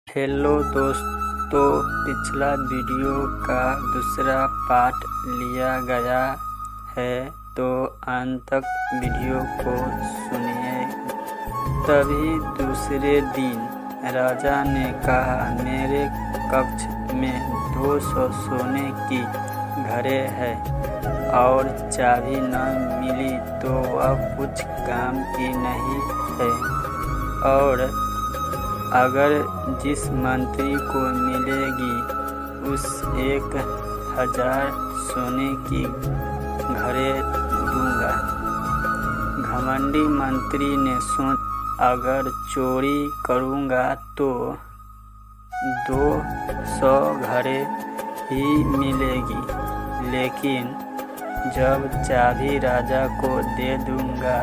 Hello दोस्तों, पिछला video का दूसरा पार्ट लिया गया है तो अंत तक वीडियो को सुनिए। तभी दूसरे दिन राजा ने कहा, मेरे कक्ष में 200 सोने की घड़े हैं और चाबी न मिली तो वह कुछ काम की नहीं है, और अगर जिस मंत्री को मिलेगी उस 1000 सोने की घड़े दूंगा। घमंडी मंत्री ने सोचा, अगर चोरी करूंगा तो 200 घड़े ही मिलेगी, लेकिन जब चाबी राजा को दे दूंगा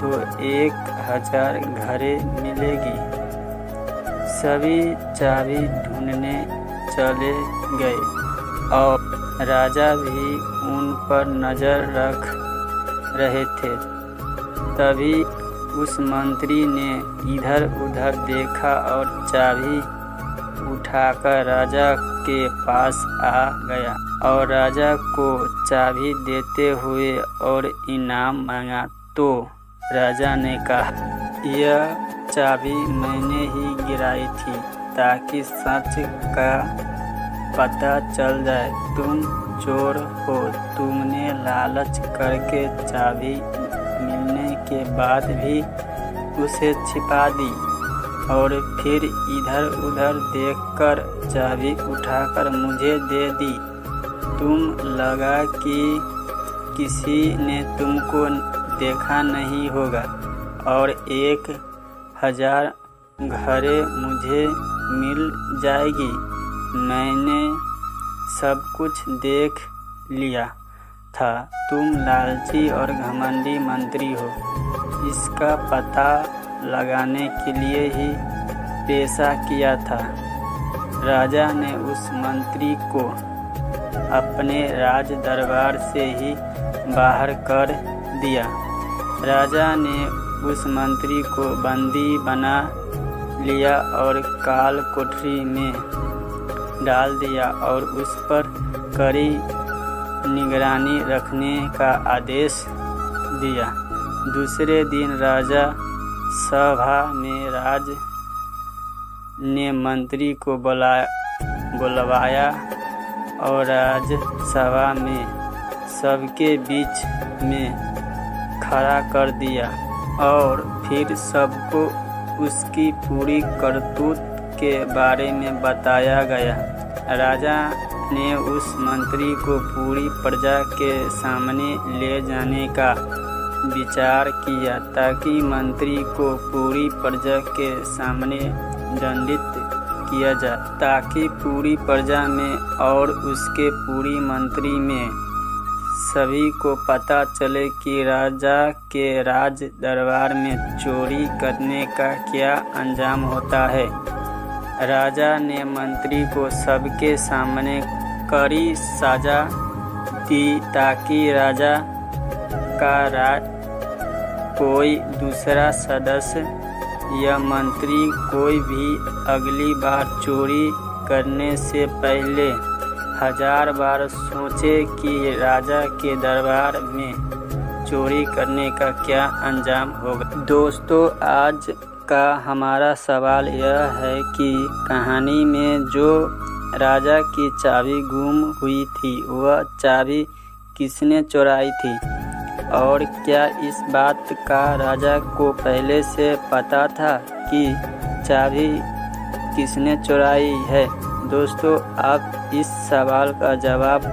तो 1000 घड़े मिलेगी। सभी चाबी ढूंढने चले गए और राजा भी उन पर नजर रख रहे थे। तभी उस मंत्री ने इधर उधर देखा और चाबी उठाकर राजा के पास आ गया और राजा को चाबी देते हुए और इनाम मांगा। तो राजा ने कहा, यह चाबी मैंने ही गिराई थी ताकि सच का पता चल जाए। तुम चोर हो, तुमने लालच करके चाबी मिलने के बाद भी उसे छिपा दी और फिर इधर उधर देखकर चाबी उठाकर मुझे दे दी। तुम लगा कि किसी ने तुमको देखा नहीं होगा और 1000 घड़े मुझे मिल जाएगी। मैंने सब कुछ देख लिया था। तुम लालची और घमंडी मंत्री हो। इसका पता लगाने के लिए ही पेशा किया था। राजा ने उस मंत्री को अपने राज दरबार से ही बाहर कर दिया। राजा ने उस मंत्री को बंदी बना लिया और काल कोठरी में डाल दिया और उस पर कड़ी निगरानी रखने का आदेश दिया। दूसरे दिन राजा सभा में राज ने मंत्री को बुलवाया और राजसभा में सबके बीच में खड़ा कर दिया और फिर सबको उसकी पूरी करतूत के बारे में बताया गया। राजा ने उस मंत्री को पूरी प्रजा के सामने ले जाने का विचार किया ताकि मंत्री को पूरी प्रजा के सामने दंडित किया जाए, ताकि पूरी प्रजा में और उसके पूरी मंत्री में सभी को पता चले कि राजा के राज दरबार में चोरी करने का क्या अंजाम होता है। राजा ने मंत्री को सबके सामने कड़ी सजा दी ताकि राजा का कोई दूसरा सदस्य या मंत्री कोई भी अगली बार चोरी करने से पहले 1000 बार सोचे कि राजा के दरबार में चोरी करने का क्या अंजाम होगा। दोस्तों, आज का हमारा सवाल यह है कि कहानी में जो राजा की चाबी गुम हुई थी वह चाबी किसने चुराई थी, और क्या इस बात का राजा को पहले से पता था कि चाबी किसने चुराई है। दोस्तों, आप इस सवाल का जवाब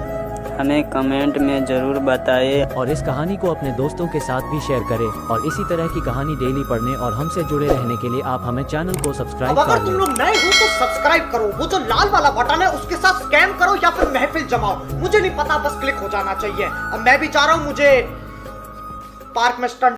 हमें कमेंट में ज़रूर बताइए और इस कहानी को अपने दोस्तों के साथ भी शेयर करें। और इसी तरह की कहानी डेली पढ़ने और हमसे जुड़े रहने के लिए आप हमें चैनल को सब्सक्राइब कर लें। अगर तुम लोग नए हो तो सब्सक्राइब करो, वो जो लाल वाला बटन है उसके साथ स्कैम करो या फिर महफिल जमाओ, मुझे नहीं पता, बस क्लिक हो जाना चाहिए। अब मैं भी चाह रहा हूँ मुझे पार्क में स्टंट